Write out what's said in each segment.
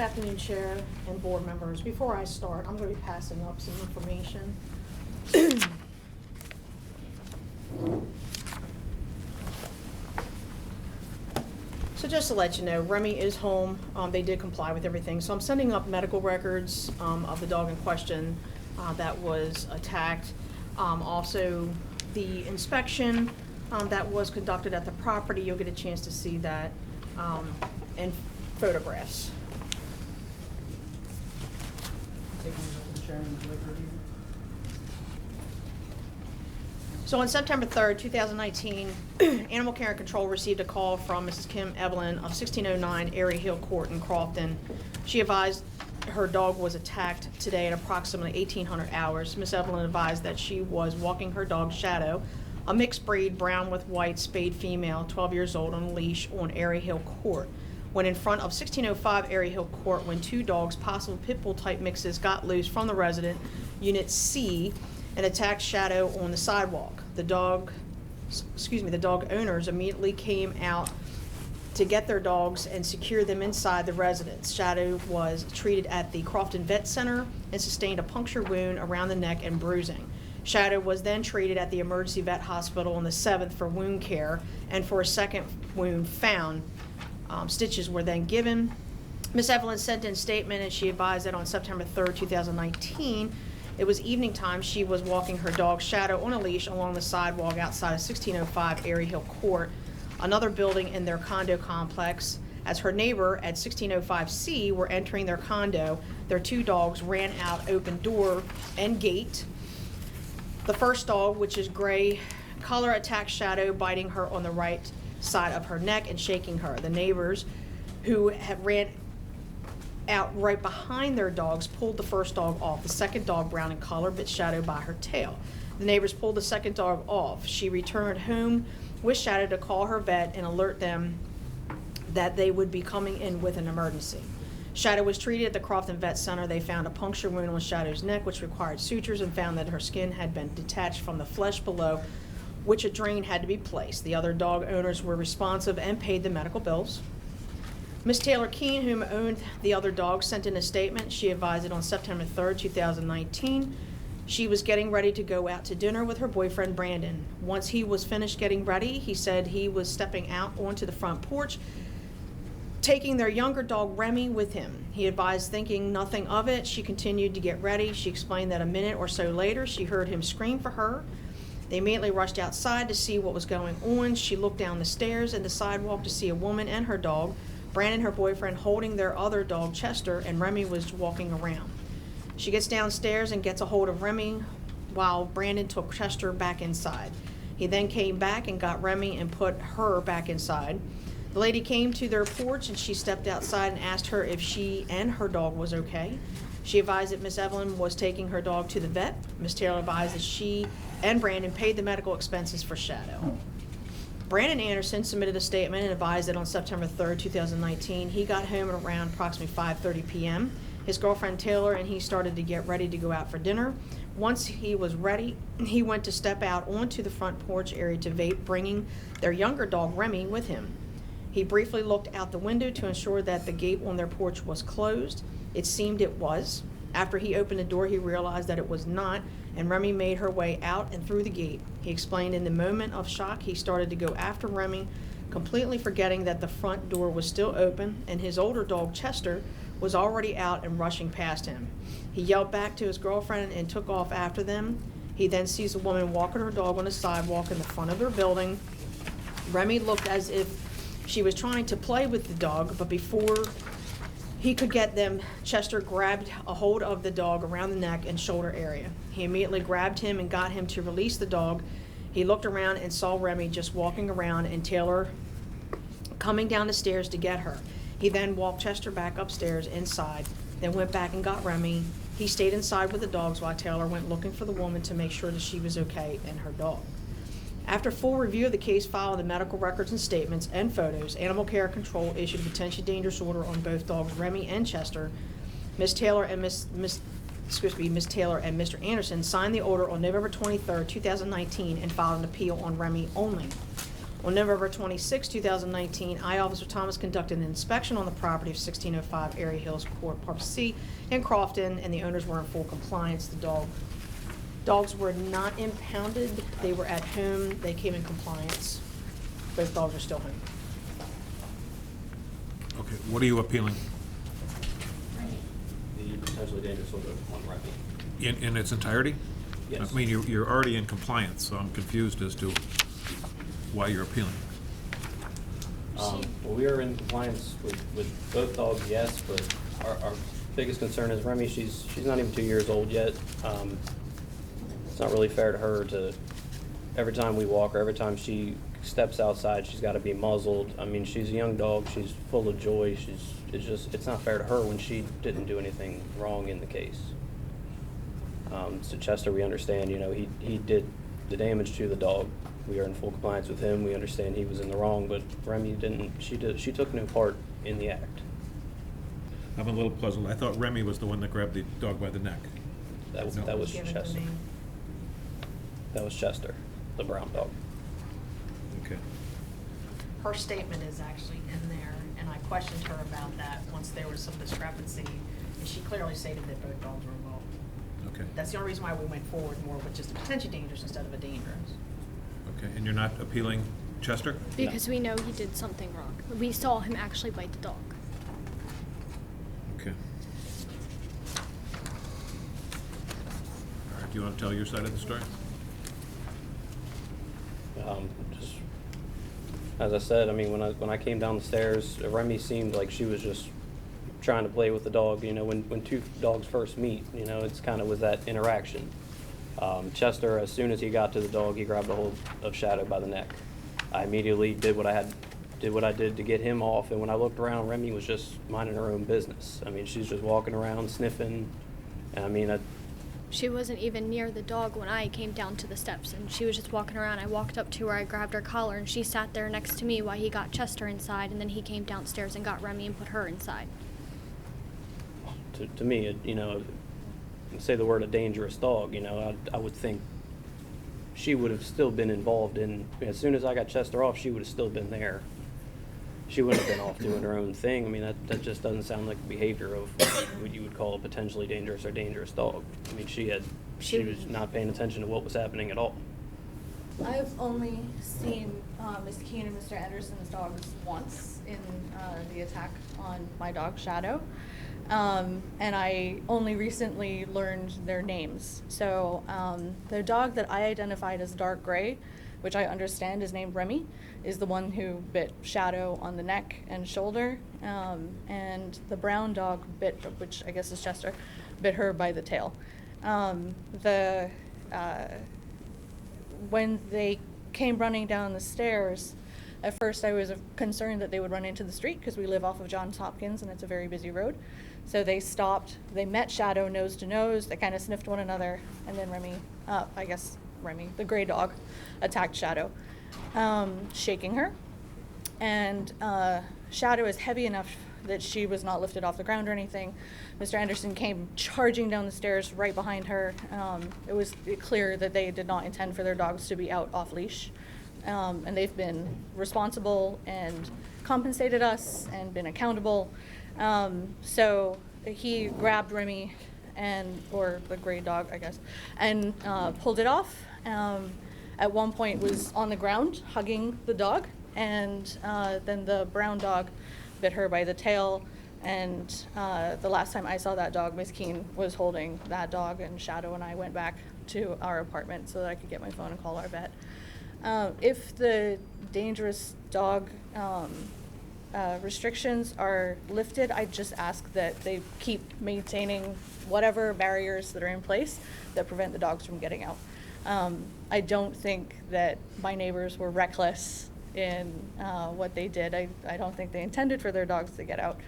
afternoon, Chair and board members. Before I start, I'm going to be passing up some information. So just to let you know, Remy is home. They did comply with everything. So I'm sending up medical records of the dog in question that was attacked. Also, the inspection that was conducted at the property, you'll get a chance to see that in photographs. So on September 3rd, 2019, Animal Care and Control received a call from Mrs. Kim Evelyn of 1609 Airy Hill Court in Crofton. She advised her dog was attacked today at approximately 1800 hours. Miss Evelyn advised that she was walking her dog Shadow, a mixed breed brown with white spayed female, 12 years old, on a leash on Airy Hill Court. When in front of 1605 Airy Hill Court, when two dogs, possible pit bull type mixes, got loose from the resident unit C and attacked Shadow on the sidewalk. The dog owners immediately came out to get their dogs and secure them inside the residence. Shadow was treated at the Crofton Vet Center and sustained a puncture wound around the neck and bruising. Shadow was then treated at the emergency vet hospital on the 7th for wound care, and for a second wound found, stitches were then given. Ms. Evelyn sent in a statement, and she advised that on September 3rd, 2019, it was evening time. She was walking her dog Shadow on a leash along the sidewalk outside of 1605 Airy Hill Court, another building in their condo complex. As her neighbor at 1605C were entering their condo, their two dogs ran out open door and gate. The first dog, which is gray color, attacked Shadow, biting her on the right side of her neck and shaking her. The neighbors, who had ran out right behind their dogs, pulled the first dog off. The second dog, brown in color, bit Shadow by her tail. The neighbors pulled the second dog off. She returned home with Shadow to call her vet and alert them that they would be coming in with an emergency. Shadow was treated at the Crofton Vet Center. They found a puncture wound on Shadow's neck, which required sutures, and found that her skin had been detached from the flesh below, which a drain had to be placed. The other dog owners were responsive and paid the medical bills. Ms. Taylor Keene, whom owned the other dog, sent in a statement. She advised that on September 3rd, 2019, she was getting ready to go out to dinner with her boyfriend, Brandon. Once he was finished getting ready, he said he was stepping out onto the front porch, taking their younger dog, Remy, with him. He advised, thinking nothing of it. She continued to get ready. She explained that a minute or so later, she heard him scream for her. They immediately rushed outside to see what was going on. She looked down the stairs and the sidewalk to see a woman and her dog, Brandon, her boyfriend, holding their other dog, Chester, and Remy was walking around. She gets downstairs and gets a hold of Remy while Brandon took Chester back inside. He then came back and got Remy and put her back inside. The lady came to their porch and she stepped outside and asked her if she and her dog was okay. She advised that Miss Evelyn was taking her dog to the vet. Miss Taylor advised that she and Brandon paid the medical expenses for Shadow. Brandon Anderson submitted a statement and advised that on September 3rd, 2019, he got home at around approximately 5:30 p.m. His girlfriend Taylor and he started to get ready to go out for dinner. Once he was ready, he went to step out onto the front porch area to vape, bringing their younger dog Remy with him. He briefly looked out the window to ensure that the gate on their porch was closed. It seemed it was. After he opened the door, he realized that it was not, and Remy made her way out and through the gate. He explained in the moment of shock, he started to go after Remy, completely forgetting that the front door was still open and his older dog, Chester, was already out and rushing past him. He yelled back to his girlfriend and took off after them. He then sees a woman walking her dog on the sidewalk in the front of their building. Remy looked as if she was trying to play with the dog, but before he could get them, Chester grabbed a hold of the dog around the neck and shoulder area. He immediately grabbed him and got him to release the dog. He looked around and saw Remy just walking around and Taylor coming down the stairs to get her. He then walked Chester back upstairs inside, then went back and got Remy. He stayed inside with the dogs while Taylor went looking for the woman to make sure that she was okay and her dog. After full review of the case file, the medical records and statements and photos, Animal Care Control issued a potentially dangerous order on both dogs, Remy and Chester. Miss Taylor and Mr. Anderson signed the order on November 23rd, 2019, and filed an appeal on Remy only. On November 26, 2019, I, Officer Thomas, conducted an inspection on the property of 1605 Airy Hills Court, Part C in Crofton, and the owners were in full compliance. The dogs were not impounded. They were at home. They came in compliance. Both dogs are still home. Okay, what are you appealing? The potentially dangerous odor on Remy. In its entirety? Yes. I mean, you're already in compliance, so I'm confused as to why you're appealing. Well, we are in compliance with both dogs, yes, but our biggest concern is Remy. She's not even 2 years old yet. It's not really fair to her to, every time we walk her, every time she steps outside, she's got to be muzzled. I mean, she's a young dog. She's full of joy. It's not fair to her when she didn't do anything wrong in the case. So Chester, we understand, you know, he did the damage to the dog. We are in full compliance with him. We understand he was in the wrong, but Remy didn't. She took no part in the act. I'm a little puzzled. I thought Remy was the one that grabbed the dog by the neck. That was No. Give it the Chester. name. That was Chester, the brown dog. Okay. Her statement is actually in there, and I questioned her about that once there was some discrepancy, and she clearly stated that both dogs were involved. Okay. That's the only reason why we went forward more with just a potentially dangerous instead of a dangerous. Okay, and you're not appealing Chester? Because we know he did something wrong. We saw him actually bite the dog. Okay. All right, do you want to tell your side of the story? Just as I said, I mean, when I came down the stairs, Remy seemed like she was just trying to play with the dog. You know, when two dogs first meet, you know, it's kind of with that interaction. Chester, as soon as he got to the dog, he grabbed a hold of Shadow by the neck. I immediately did what I did to get him off, and when I looked around, Remy was just minding her own business. I mean, she's just walking around sniffing, and I mean, She wasn't even near the dog when I came down to the steps, and she was just walking around. I walked up to her, I grabbed her collar, and she sat there next to me while he got Chester inside, and then he came downstairs and got Remy and put her inside. to me, you know, say the word a dangerous dog, you know, I would think she would have still been involved in, as soon as I got Chester off, she would have still been there. She wouldn't have been off doing her own thing. I mean, that just doesn't sound like the behavior of what you would call a potentially dangerous or dangerous dog. I mean, she was not paying attention to what was happening at all. I've only seen Ms. Keene and Mr. Anderson's dogs once in the attack on my dog Shadow, and I only recently learned their names. So the dog that I identified as dark gray, which I understand is named Remy, is the one who bit Shadow on the neck and shoulder, and the brown dog bit, which I guess is Chester, bit her by the tail. When they came running down the stairs, at first I was concerned that they would run into the street because we live off of Johns Hopkins and it's a very busy road. So they stopped, they met Shadow nose to nose, they kind of sniffed one another, and then Remy, the gray dog, attacked Shadow, shaking her. And Shadow is heavy enough that she was not lifted off the ground or anything. Mr. Anderson came charging down the stairs right behind her. It was clear that they did not intend for their dogs to be out off leash. And they've been responsible and compensated us and been accountable. So he grabbed Remy or the gray dog, I guess, and pulled it off. At one point was on the ground hugging the dog, and then the brown dog bit her by the tail. And the last time I saw that dog, Miss Keene was holding that dog, and Shadow and I went back to our apartment so that I could get my phone and call our vet. If the dangerous dog restrictions are lifted, I just ask that they keep maintaining whatever barriers that are in place that prevent the dogs from getting out. I don't think that my neighbors were reckless in what they did. I don't think they intended for their dogs to get out.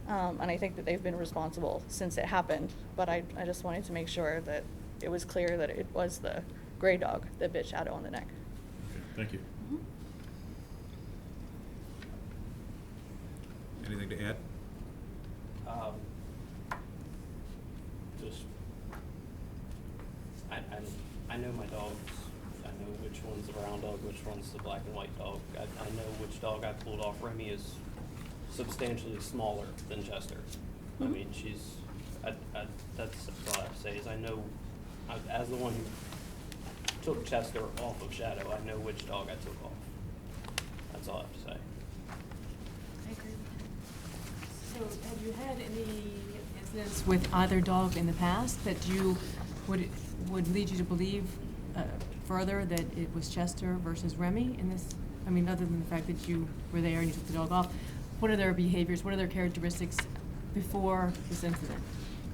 And I think that they've been responsible since it happened. But I just wanted to make sure that it was clear that it was the gray dog that bit Shadow on the neck. Okay, thank you. Anything to add? Just, I know my dogs. I know which one's the brown dog, which one's the black and white dog. I know which dog I pulled off. Remy is substantially smaller than Chester. I mean, that's all I have to say, is I know, as the one who took Chester off of Shadow, I know which dog I took off. That's all I have to say. I agree with him. So have you had any incidents with either dog in the past that you would lead you to believe further that it was Chester versus Remy in this? I mean, other than the fact that you were there and you took the dog off, what are their behaviors, what are their characteristics before this incident?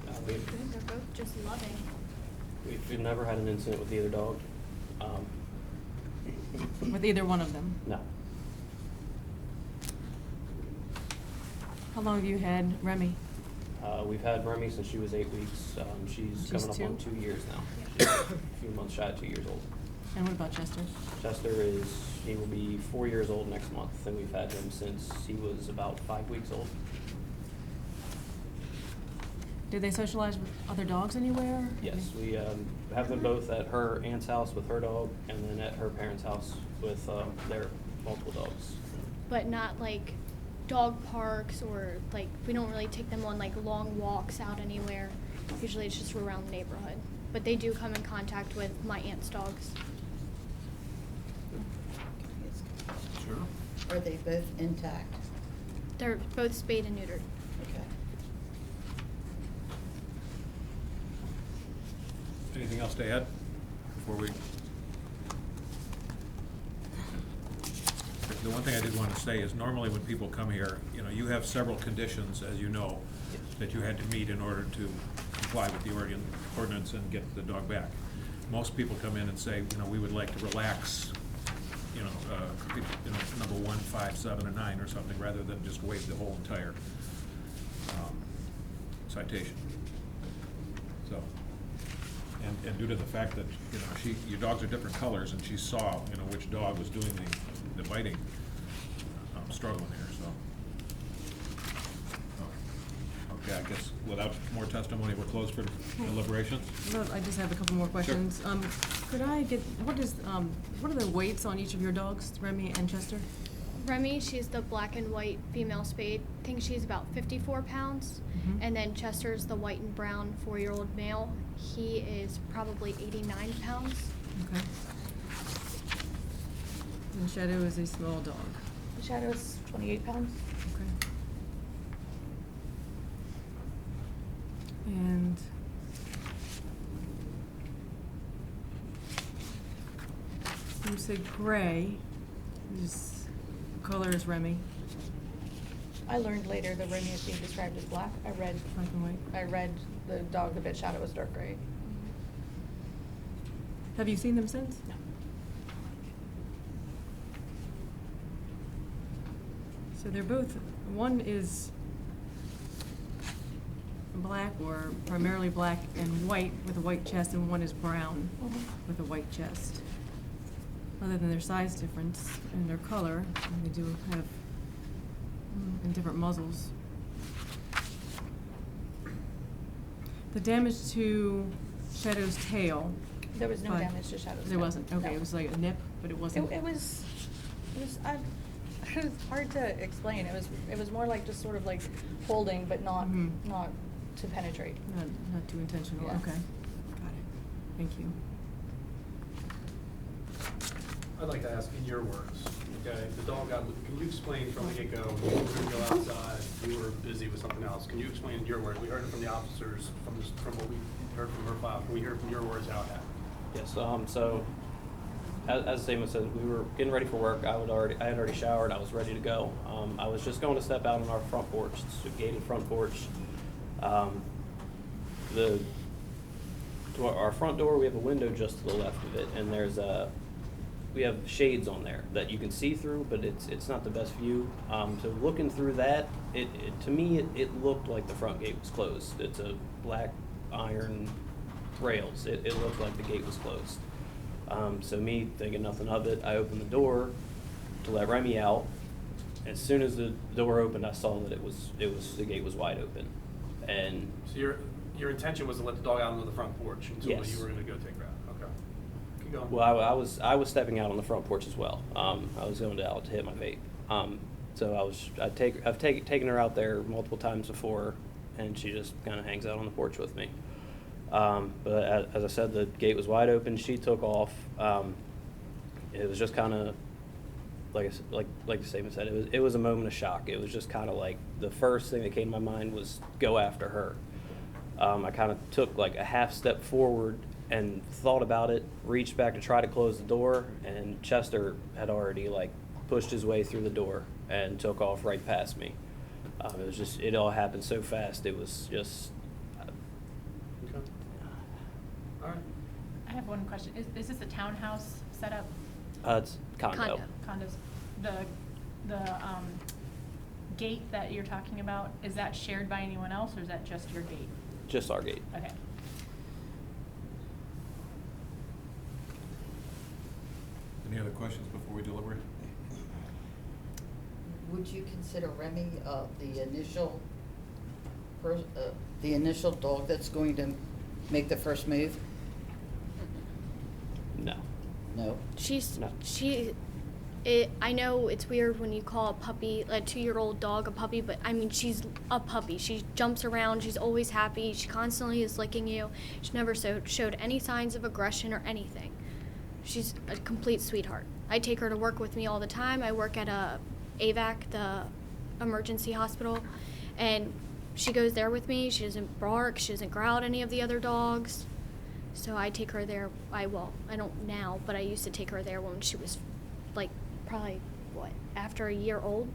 I think they're both just loving. We've never had an incident with either dog. With either one of them? No. How long have you had Remy? We've had Remy since she was 8 weeks. She's She's coming up on 2? 2 years now. She's a few months shy of 2 years old. And what about Chester? Chester he will be 4 years old next month, and we've had him since he was about 5 weeks old. Did they socialize with other dogs anywhere? Yes, we have them both at her aunt's house with her dog, and then at her parents' house with their multiple dogs. But not like dog parks, or like we don't really take them on like long walks out anywhere. Usually it's just around the neighborhood. But they do come in contact with my aunt's dogs. Sure. Are they both intact? They're both spayed and neutered. Okay. Anything else to add before we? The one thing I did want to say is normally when people come here, you know, you have several conditions, as you know, that you had to meet in order to comply with the ordinance and get the dog back. Most people come in and say, you know, we would like to relax, number 1, 5, 7, and 9 or something, rather than just waive the whole entire citation. So, and due to the fact that, you know, your dogs are different colors, and she saw, you know, which dog was doing the biting, struggling here, so. Okay, I guess without more testimony, we're closed for deliberations? No, I just have a couple more questions. Could I get, what are the weights on each of your dogs, Remy and Chester? Remy, she's the black and white female spayed. I think she's about 54 pounds. Mhm. And then Chester's the white and brown 4-year-old male. He is probably 89 pounds. Okay. And Shadow is a small dog. The Shadow's 28 pounds. Okay. And you said gray. This color is Remy, I learned later that Remy is being described as black. black and white. I read the dog that bit Shadow was dark gray. Have you seen them since? No. So they're both, one is black or primarily black and white with a white chest, and one is brown with a white chest. Other than their size difference and their color, they do have and different muzzles. The damage to Shadow's tail. There was no But damage to Shadow's There tail. wasn't, okay, No. it was like a nip, but it wasn't. It was it was hard to explain. It was more like just sort of like holding, but not Mhm. not to penetrate. Not too intentional, Yeah. okay. Got it. Thank you. I'd like to ask in your words, okay, the dog got, can you explain from the get-go, you were going to go outside, you were busy with something else, can you explain in your words, we heard it from the officers, from what we heard from her file, can we hear it from your words how it happened? Yes, so, as Damon said, we were getting ready for work. I had already showered, I was ready to go. I was just going to step out on our front porch, it's a gated front porch. To our front door, we have a window just to the left of it, and we have shades on there that you can see through, but it's not the best view. So looking through that, to me, it looked like the front gate was closed. It's a black iron rails. It looked like the gate was closed. So me thinking nothing of it, I opened the door to let Remy out. As soon as the door opened, I saw that the gate was wide open, and So your intention was to let the dog out onto the front porch until Yes. you were going to go take her out, okay. Keep going. Well, I was stepping out on the front porch as well. I was going out to hit my vape. So I've taken her out there multiple times before, and she just kind of hangs out on the porch with me. But as I said, the gate was wide open. She took off. It was just kind of like the statement said. It was a moment of shock. It was just kind of like the first thing that came to my mind was go after her. I kind of took like a half step forward and thought about it, reached back to try to close the door, and Chester had already like pushed his way through the door and took off right past me. It all happened so fast. It was just. Okay. All right. I have one question. Is this a townhouse setup? It's condo. Condos? The gate that you're talking about, is that shared by anyone else, or is that just your gate? Just our gate. Okay. Any other questions before we deliberate? Would you consider Remy the initial dog that's going to make the first move? No. No? I know it's weird when you call a puppy, a 2-year-old dog a puppy, but I mean, she's a puppy. She jumps around, she's always happy, she constantly is licking you. She never showed any signs of aggression or anything. She's a complete sweetheart. I take her to work with me all the time. I work at AVAC, the emergency hospital, and she goes there with me. She doesn't bark, she doesn't growl at any of the other dogs. So I take her there. I don't now, but I used to take her there when she was like probably after a year old.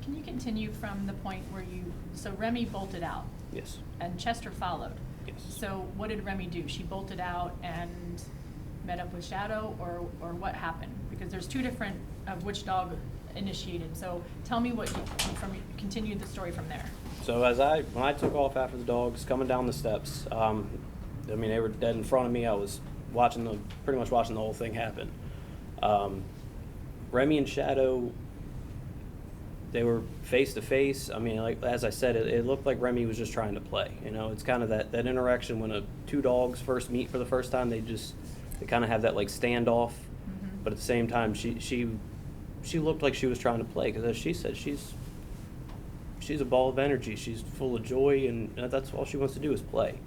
Can you continue from the point where so Remy bolted out? Yes. And Chester followed? Yes. So what did Remy do? She bolted out and met up with Shadow, or what happened? Because there's two different of which dog initiated. So tell me continue the story from there. So when I took off after the dogs coming down the steps, they were dead in front of me. I was pretty much watching the whole thing happen. Remy and Shadow, they were face to face. I mean, like as I said, it looked like Remy was just trying to play. You know, it's kind of that interaction when two dogs first meet for the first time. They kind of have that like standoff, but at the same time, she looked like she was trying to play because, as she said, she's a ball of energy. She's full of joy, and that's all she wants to do is play.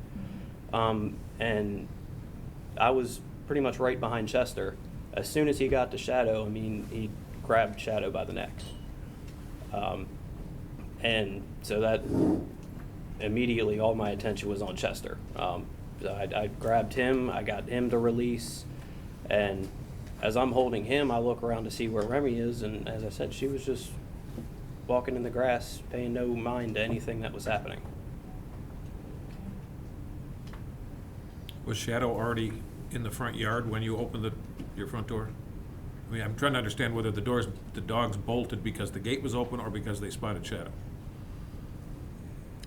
And I was pretty much right behind Chester. As soon as he got to Shadow, he grabbed Shadow by the neck. And so that immediately all my attention was on Chester. So I grabbed him, I got him to release, and as I'm holding him, I look around to see where Remy is, and as I said, she was just walking in the grass, paying no mind to anything that was happening. Was Shadow already in the front yard when you opened your front door? I mean, I'm trying to understand whether the dogs bolted because the gate was open or because they spotted Shadow.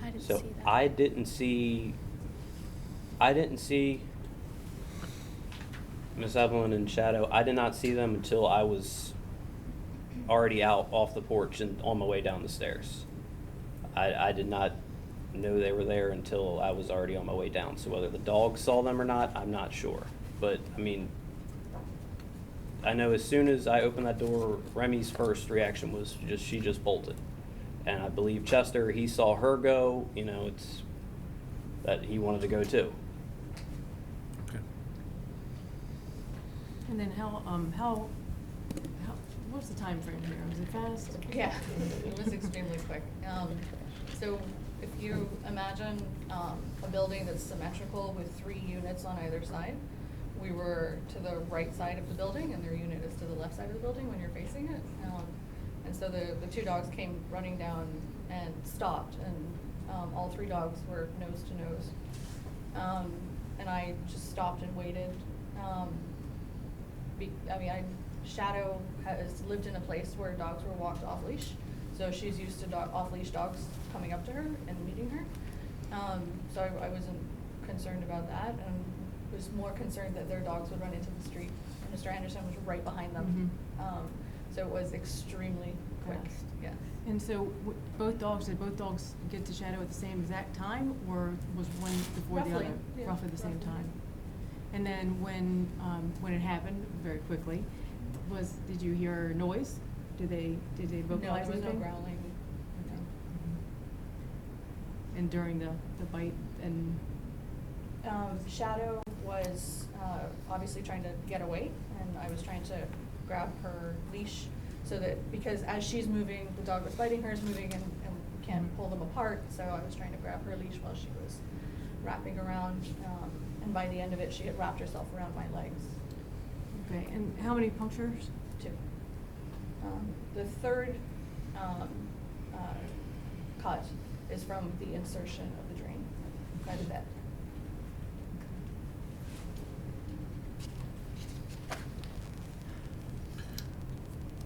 I didn't So see that. I didn't see Miss Evelyn and Shadow. I did not see them until I was already out off the porch and on my way down the stairs. I did not know they were there until I was already on my way down. So whether the dogs saw them or not, I'm not sure. But I know as soon as I opened that door, Remy's first reaction was she just bolted. And I believe Chester, he saw her go, it's that he wanted to go too. Okay. And then what was the time frame here? Was it fast? Yeah, it was extremely quick. So if you imagine a building that's symmetrical with 3 units on either side, we were to the right side of the building and their unit is to the left side of the building when you're facing it. And so the 2 dogs came running down and stopped, and all 3 dogs were nose to nose. And I just stopped and waited. Shadow has lived in a place where dogs were walked off leash, so she's used to off leash dogs coming up to her and meeting her. So I wasn't concerned about that, and was more concerned that their dogs would run into the street. And Mr. Anderson was right behind them, so it was extremely quick. Fast. Yeah. And so did both dogs get to Shadow at the same exact time, or was one before the Roughly, other? yeah, Roughly the same roughly. time. And then when it happened, very quickly, did you hear noise? Did they No, vocalize there was no anything? growling. Okay. And during the bite and, Shadow was obviously trying to get away, and I was trying to grab her leash so that, because as she's moving, the dog was biting her, is moving, and we can't pull them apart, so I was trying to grab her leash while she was wrapping around, and by the end of it, she had wrapped herself around my legs. okay, and how many punctures? 2. The third cut is from the insertion of the drain by the bed.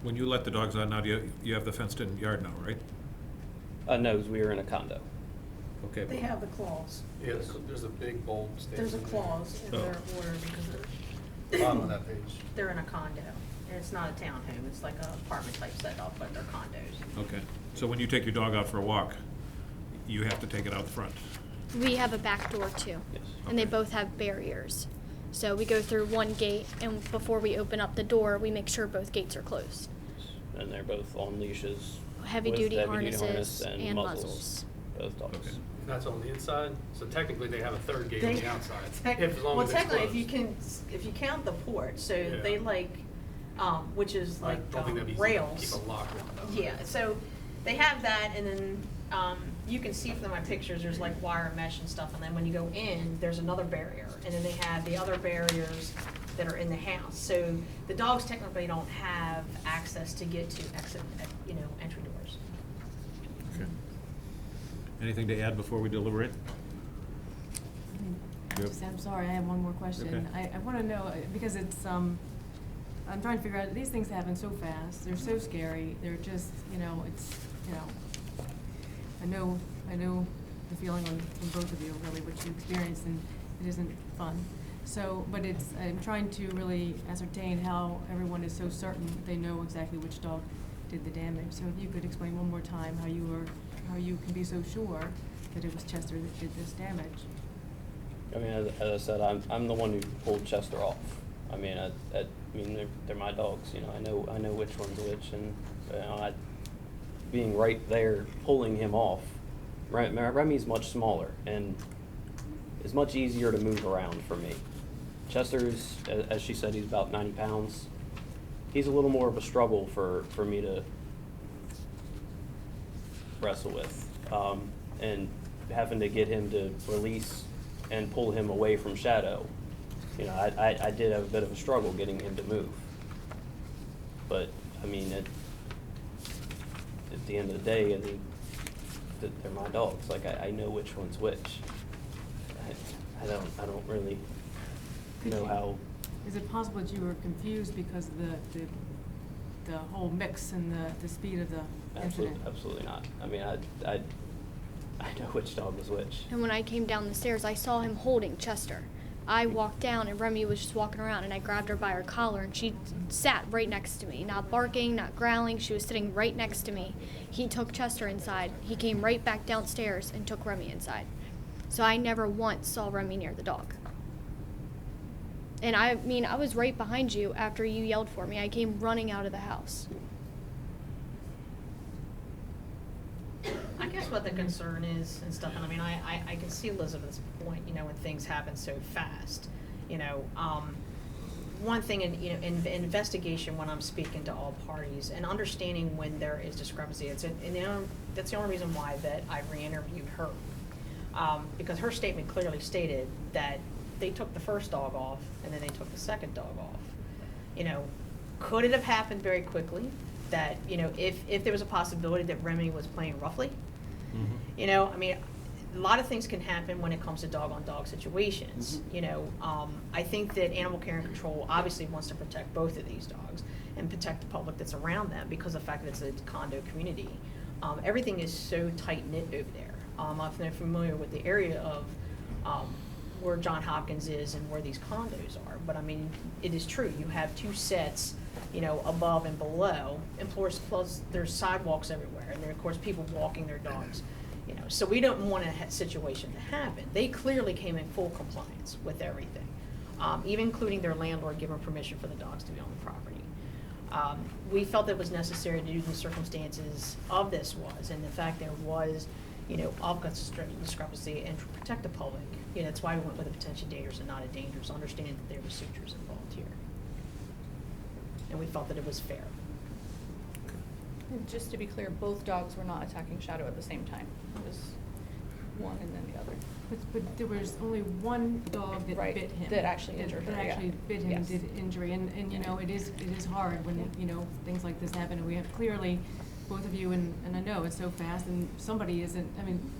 When you let the dogs out now, you have the fenced-in yard now, right? No, 'cause we were in a condo. Okay. They have the clause. Yeah, there's a big bold statement. There's a clause in Oh. their order because Bottom of that page. they're in a condo. And it's not a townhome, it's like an apartment type setup, but they're condos. Okay, so when you take your dog out for a walk, you have to take it out front? We have a back door too. Yes. And they Okay. both have barriers. So we go through one gate, and before we open up the door, we make sure both gates are closed. And they're both on leashes. Heavy with duty heavy-duty harnesses and muzzles. muzzles. Both dogs. Okay. That's on the inside, so technically they have a third gate on They- the outside. Tec- If, as long well, as it's technically, if you closed. if you count the porch, so Yeah. they like, which is I like don't think that'd be easy to rails. keep a lock on them. Yeah, so they have that, and then you can see from my pictures, there's like wire mesh and stuff, and then when you go in, there's another barrier, and then they have the other barriers that are in the house. So the dogs technically don't have access to get to exit, entry doors. Okay. Anything to add before we deliberate? Yep. I'm sorry, I have one more question. Okay. I want to know, because it's, I'm trying to figure out, these things happen so fast, they're so scary, they're just, it's, I know the feeling on both of you, really, what you experienced, and it isn't fun. So, but I'm trying to really ascertain how everyone is so certain that they know exactly which dog did the damage. So if you could explain one more time how you can be so sure that it was Chester that did this damage. I mean, as I said, I'm the one who pulled Chester off. I mean, they're my dogs. I know which one's which, and being right there pulling him off. Remy's much smaller and is much easier to move around for me. Chester's, as she said, he's about 90 pounds. He's a little more of a struggle for me to wrestle with, and having to get him to release and pull him away from Shadow. I did have a bit of a struggle getting him to move. But, I mean, at the end of the day, they're my dogs. Like, I know which one's which. I don't really know how. Is it possible that you were confused because of the whole mix and the speed of the incident? Absolutely not. I mean, I know which dog was which. And when I came down the stairs, I saw him holding Chester. I walked down, and Remy was just walking around, and I grabbed her by her collar, and she sat right next to me, not barking, not growling. She was sitting right next to me. He took Chester inside. He came right back downstairs and took Remy inside. So I never once saw Remy near the dog. And I was right behind you after you yelled for me. I came running out of the house. I guess what the concern is and stuff, and I can see Elizabeth's point, when things happen so fast. One thing in investigation, when I'm speaking to all parties and understanding when there is discrepancy, that's the only reason why that I re-interviewed her. Because her statement clearly stated that they took the first dog off and then they took the second dog off. Could it have happened very quickly? That, if there was a possibility that Remy was playing roughly, a lot of things can happen when it comes to dog-on-dog situations. I think that Animal Care and Control obviously wants to protect both of these dogs and protect the public that's around them because of the fact that it's a condo community. Everything is so tight-knit over there. I'm not familiar with the area of where John Hopkins is and where these condos are, but it is true. You have two sets, above and below, and plus there's sidewalks everywhere, and there of course people walking their dogs. So we don't want a situation to happen. They clearly came in full compliance with everything. even including their landlord giving permission for the dogs to be on the property. We felt it was necessary to do the circumstances of this was, and the fact there was, obvious discrepancy, and to protect the public. That's why we went with a potentially dangerous and not a dangerous, understanding that there were sutures involved here. And we felt that it was fair. And just to be clear, both dogs were not attacking Shadow at the same time. It was one and then the other. But there was only one dog that Right, bit him. that actually injured her, That yeah. actually bit him and Yes. did injury, and it is hard when, things like this happen, and we have clearly, both of you, and I know it's so fast, and somebody isn't,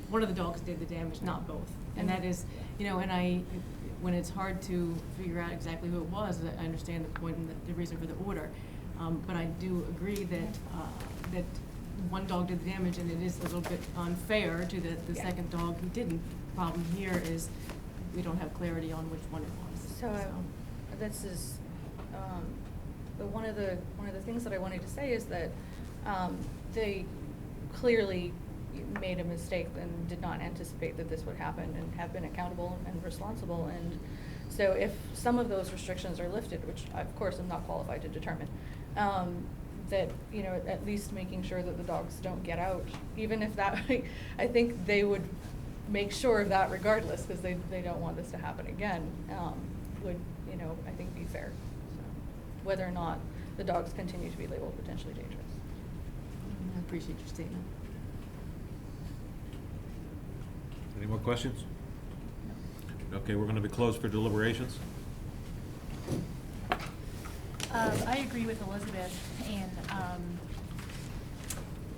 one of the dogs did the damage, not both. And that is, when it's hard to figure out exactly who it was, I understand the point and the reason for the order. But I do agree that one dog did the damage, and it is a little bit unfair to the Yeah. second dog who didn't. Problem here is we don't have clarity on which one it was. So this is, but one of the things that I wanted to say is that they clearly made a mistake and did not anticipate that this would happen and have been accountable and responsible. And so if some of those restrictions are lifted, which of course I'm not qualified to determine, that, at least making sure that the dogs don't get out, even if that, I think they would make sure of that regardless, because they don't want this to happen again, would, I think be fair. So, whether or not the dogs continue to be labeled potentially dangerous. I appreciate your statement. Any more questions? Okay, we're gonna be closed for deliberations. I agree with Elizabeth, and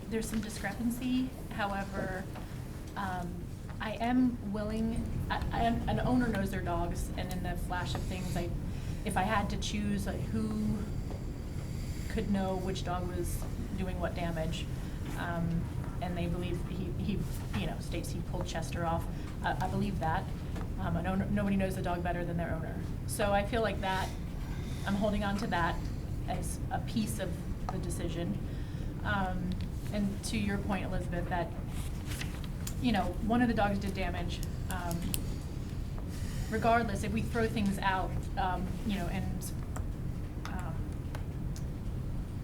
there's some discrepancy. However, I am willing, an owner knows their dogs, and in the flash of things, if I had to choose who could know which dog was doing what damage, and they believe he states he pulled Chester off, I believe that. Nobody knows the dog better than their owner. So I feel like that, I'm holding on to that as a piece of the decision. And to your point, Elizabeth, that, one of the dogs did damage. Regardless, if we throw things out, and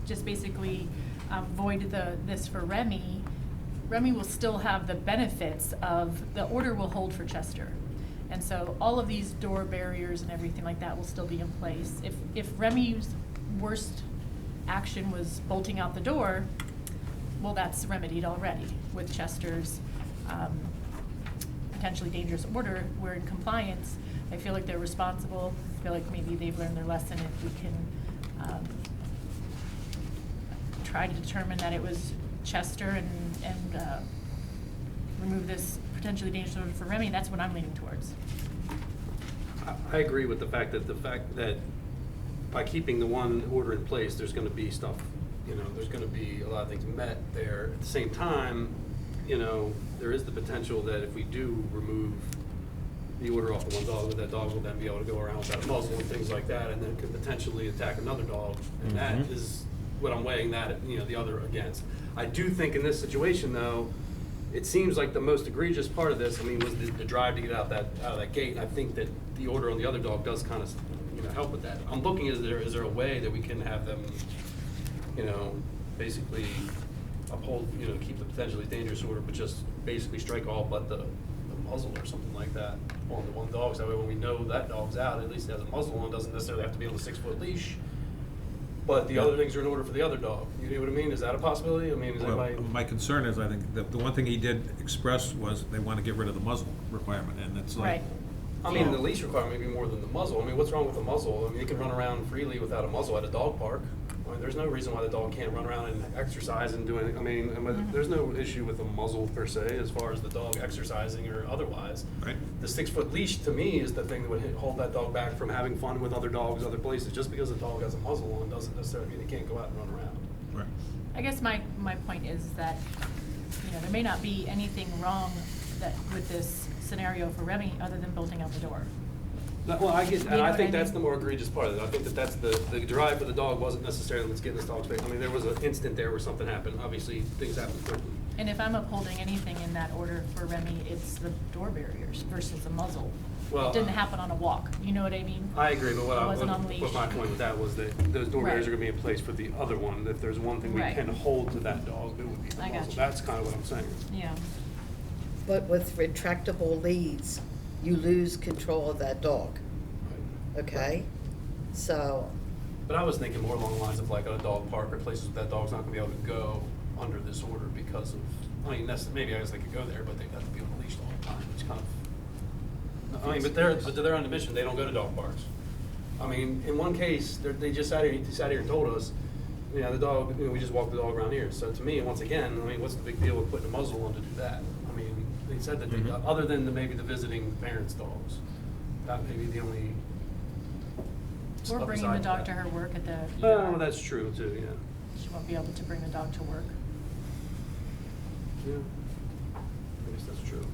just basically void this for Remy, Remy will still have the benefits of, the order will hold for Chester. And so all of these door barriers and everything like that will still be in place. If Remy's worst action was bolting out the door, well, that's remedied already with Chester's potentially dangerous order. We're in compliance. I feel like they're responsible. I feel like maybe they've learned their lesson if we can try to determine that it was Chester and remove this potentially dangerous order for Remy. That's what I'm leaning towards. I agree with the fact that by keeping the one order in place, there's gonna be stuff, there's gonna be a lot of things met there. At the same time, there is the potential that if we do remove the order off of one dog, that dog will then be able to go around without a muzzle and things like that, and then could potentially attack another dog. And that is what I'm weighing that, the other against. I do think in this situation, though, it seems like the most egregious part of this, was the drive to get out of that gate. And I think that the order on the other dog does kind of, help with that. I'm looking, is there a way that we can have them, basically uphold, keep the potentially dangerous order, but just basically strike all but the muzzle or something like that on the one dog. So that way when we know that dog's out, at least it has a muzzle on, doesn't necessarily have to be on a 6-foot leash. But the other things are in order for the other dog. You know what I mean? Is that a possibility? Is Well, anybody? my concern is, I think, the one thing he did express was they want to get rid of the muzzle requirement, and it's like. Right. The leash requirement may be more than the muzzle. What's wrong with the muzzle? It can run around freely without a muzzle at a dog park. There's no reason why the dog can't run around and exercise and do anything. There's no issue with the muzzle per se, as far as the dog exercising or otherwise. Right. The 6-foot leash, to me, is the thing that would hold that dog back from having fun with other dogs, other places. Just because the dog has a muzzle on doesn't necessarily mean he can't go out and run around. Right. I guess my point is that, there may not be anything wrong with this scenario for Remy other than bolting out the door. Well, I get, You and know I what think I that's mean? the more egregious part of it. I think that's the drive for the dog wasn't necessarily let's get in this dog's face. There was an instant there where something happened. Obviously, things happen quickly. And if I'm upholding anything in that order for Remy, it's the door barriers versus the muzzle. Well, It didn't happen on a walk, you know what I mean? I agree, but It wasn't on leash. what my point with that was that those door barriers are Right. gonna be in place for the other one. If there's one thing we Right. can hold to that dog, it would be the I got muzzle. you. That's kind of what I'm saying. Yeah. But with retractable leads, you lose control of that dog, okay? So, But I was thinking more along the lines of like a dog park or places that dog's not gonna be able to go under this order because of, I mean, maybe I guess they could go there, but they'd have to be on a leash the whole time, which kind of, I mean, but they're on the mission, they don't go to dog parks. I mean, in one case, they just sat here and told us, you know, the dog, you know, we just walked the dog around here. So to me, once again, I mean, what's the big deal with putting a muzzle on to do that? I mean, they said that they, other than maybe the visiting parents' dogs, that may be the only. Or bringing the upside dog that. to her work at the Oh, ER. that's true too, yeah. She won't be able to bring the dog to work. Yeah. I guess that's true.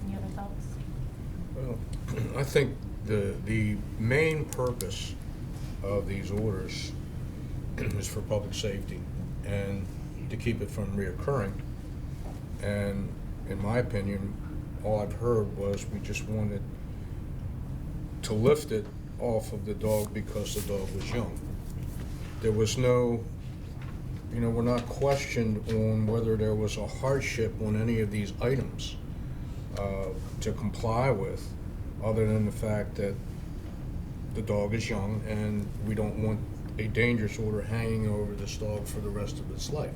Any other thoughts? Well, I think the main purpose of these orders is for public safety and to keep it from reoccurring. And in my opinion, all I've heard was we just wanted to lift it off of the dog because the dog was young. There was no, you know, we're not questioned on whether there was a hardship on any of these items to comply with, other than the fact that the dog is young and we don't want a dangerous order hanging over this dog for the rest of its life.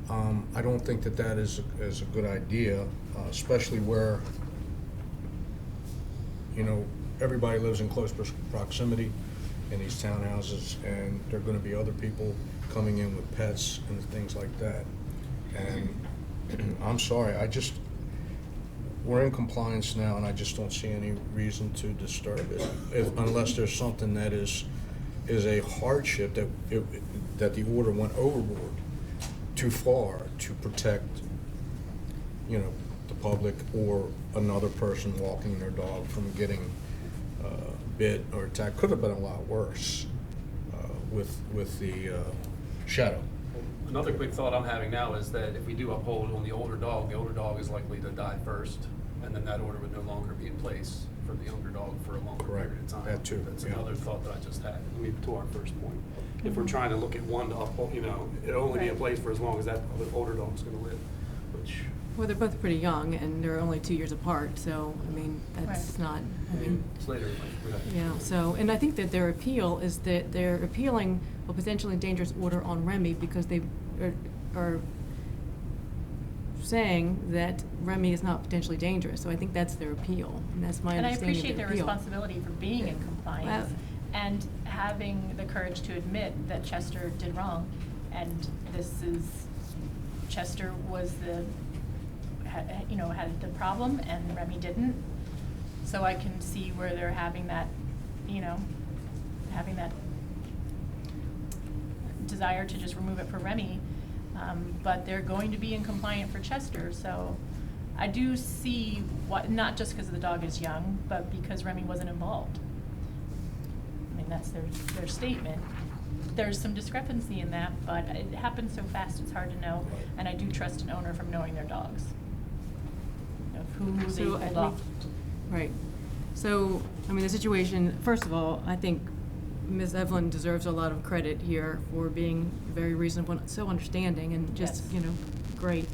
I don't think that that is a good idea, especially where, you know, everybody lives in close proximity in these townhouses, and there are going to be other people coming in with pets and things like that. And I'm sorry, we're in compliance now, and I just don't see any reason to disturb it, unless there's something that is a hardship that the order went overboard too far to protect, you know, the public or another person walking their dog from getting bit or attacked. Could have been a lot worse with the shadow. Another quick thought I'm having now is that if we do uphold on the older dog is likely to die first, and then that order would no longer be in place for the younger dog for a longer Correct. period of time. That too, That's yeah. another thought that I just had, I mean, to our first point. If we're trying to look at one to uphold, you know, it'll only be in Right. place for as long as that older dog's gonna live, which, Well, they're both pretty young, and they're only 2 years apart, so, I mean, that's Right. not, I mean, it's later in life. yeah, so, and I think that their appeal is that they're appealing a potentially dangerous order on Remy because they are saying that Remy is not potentially dangerous, so I think that's their appeal, and that's my And I understanding of appreciate their their appeal. responsibility for being in compliance Well- and having the courage to admit that Chester did wrong. And Chester was had the problem and Remy didn't. So I can see where they're having that desire to just remove it for Remy. But they're going to be in compliant for Chester, so I do see not just because the dog is young, but because Remy wasn't involved. I mean, that's their statement. There's some discrepancy in that, but it happens so fast, it's hard to know, and I do trust an owner from knowing their dogs, of who they So I pulled think- off. Right. So, I mean, the situation, first of all, I think Ms. Evelyn deserves a lot of credit here for being very reasonable and so understanding and just, Yes. you know, great,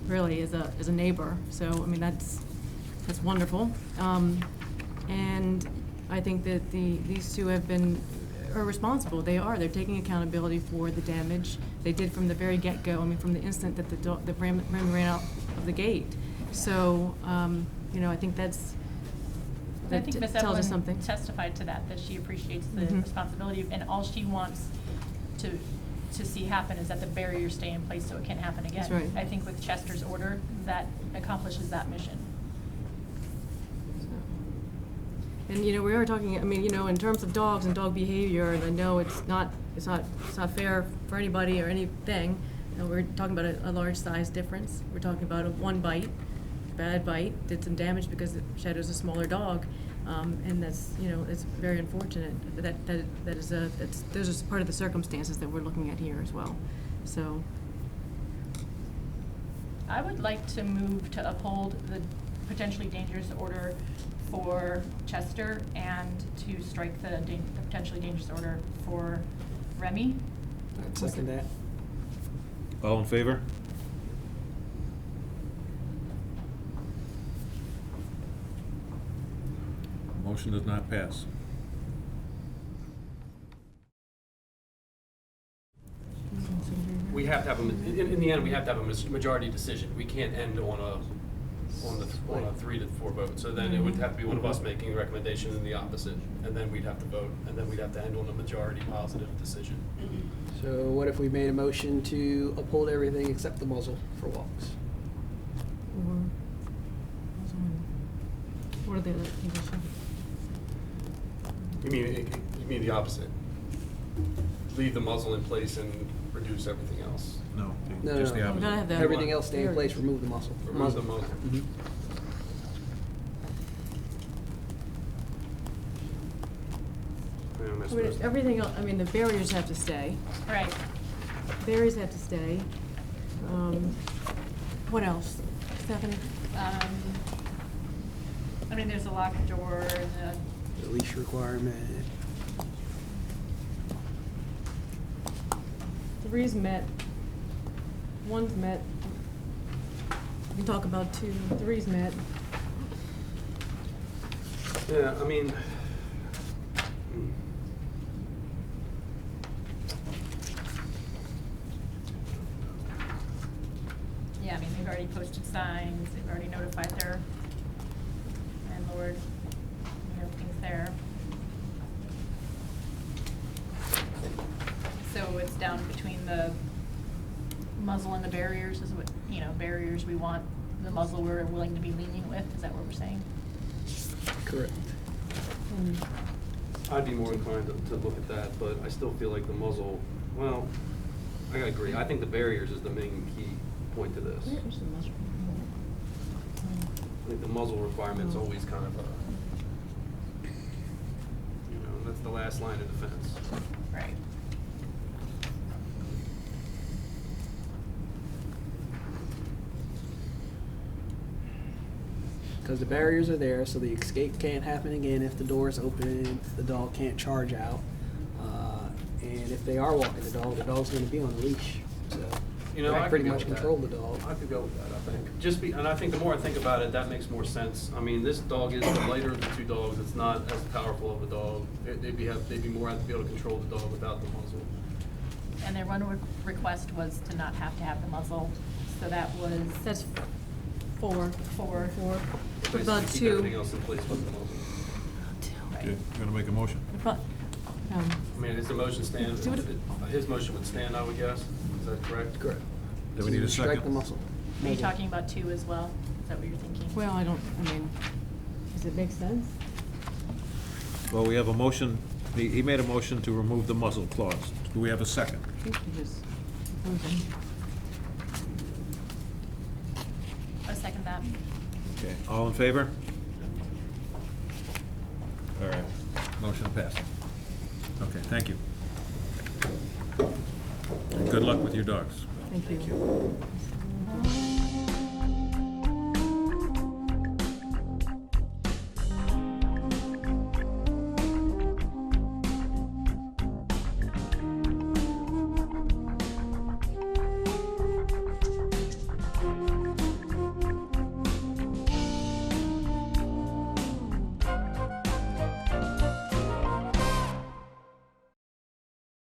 really, as a neighbor. So, I mean, that's wonderful. And I think that these two are responsible. They're taking accountability for the damage they did from the very get-go. I mean, from the instant that the Remy ran out of the gate. So, you know, I think And I think Ms. tells us Evelyn something. testified to that she appreciates the Mhm. responsibility, and all she wants to see happen is that the barriers stay in place so it can't happen again. That's right. I think with Chester's order, that accomplishes that mission. And, you know, we are talking, I mean, you know, in terms of dogs and dog behavior, and I know it's not fair for anybody or anything. You know, we're talking about a large size difference. We're talking about one bite, bad bite, did some damage because Shadow's a smaller dog. And that's, you know, it's very unfortunate. Those are part of the circumstances that we're looking at here as well. So, I would like to move to uphold the potentially dangerous order for Chester and to strike the potentially dangerous order for Remy. I'd second that. All in favor? Motion does not pass. We have to have in the end, we have to have a majority decision. We can't end on a 3 to 4 vote. So then it would have to be one of us making a recommendation in the opposite, and then we'd have to vote, and then we'd have to end on a majority positive decision. So what if we made a motion to uphold everything except the muzzle for walks? What are the other conditions? You mean the opposite? Leave the muzzle in place and reduce everything else. No, No, just the no, We gotta have opposite. that. Everything else stay in place, remove the muzzle. Remove the muzzle. Mhm. Yeah, I'm I mean, supposed- everything else, I mean, the barriers have to stay. Right. Barriers have to stay. What else? Stephanie? I mean, there's a locked door and The leash requirement. 3's met. 1's met. We can talk about 2. 3's met. Yeah, I mean. yeah, I mean, they've already posted signs, they've already notified their landlord, everything's there. So it's down between the muzzle and the barriers is what, barriers we want, the muzzle we're willing to be lenient with, is that what we're saying? Correct. And I'd be more inclined to look at that, but I still feel like the muzzle, well, I agree. I think the barriers is the main key point to this. where's the muzzle? I think the muzzle requirement's always kind of that's the last line of defense. Right. Because the barriers are there, so the escape can't happen again if the door's open, the dog can't charge out. And if they are walking the dog's gonna be on a leash, so. I could pretty go much with that. control the dog. I could go with that, I think. And I think the more I think about it, that makes more sense. I mean, this dog is the lighter of the 2 dogs. It's not as powerful of a dog. They'd be more apt to be able to control the dog without the muzzle. And their one request was to not have to have the muzzle, so that was. That's 4. 4. 4. What Basically about keep 2? everything else in place with the muzzle. Okay, you gonna make a motion? I mean, his motion stand, Do it- his motion would stand, I would guess. Is that correct? Correct. Do we need a Strike the second? muzzle. Are you talking about 2 as well? Is that what you're thinking? Well, I mean, does it make sense? Well, we have a motion, he made a motion to remove the muzzle clause. Do we have a second? I think you just proposing. I second that. Okay, all in favor? All right, motion passed. Okay, thank you. And good luck with your dogs. Thank you.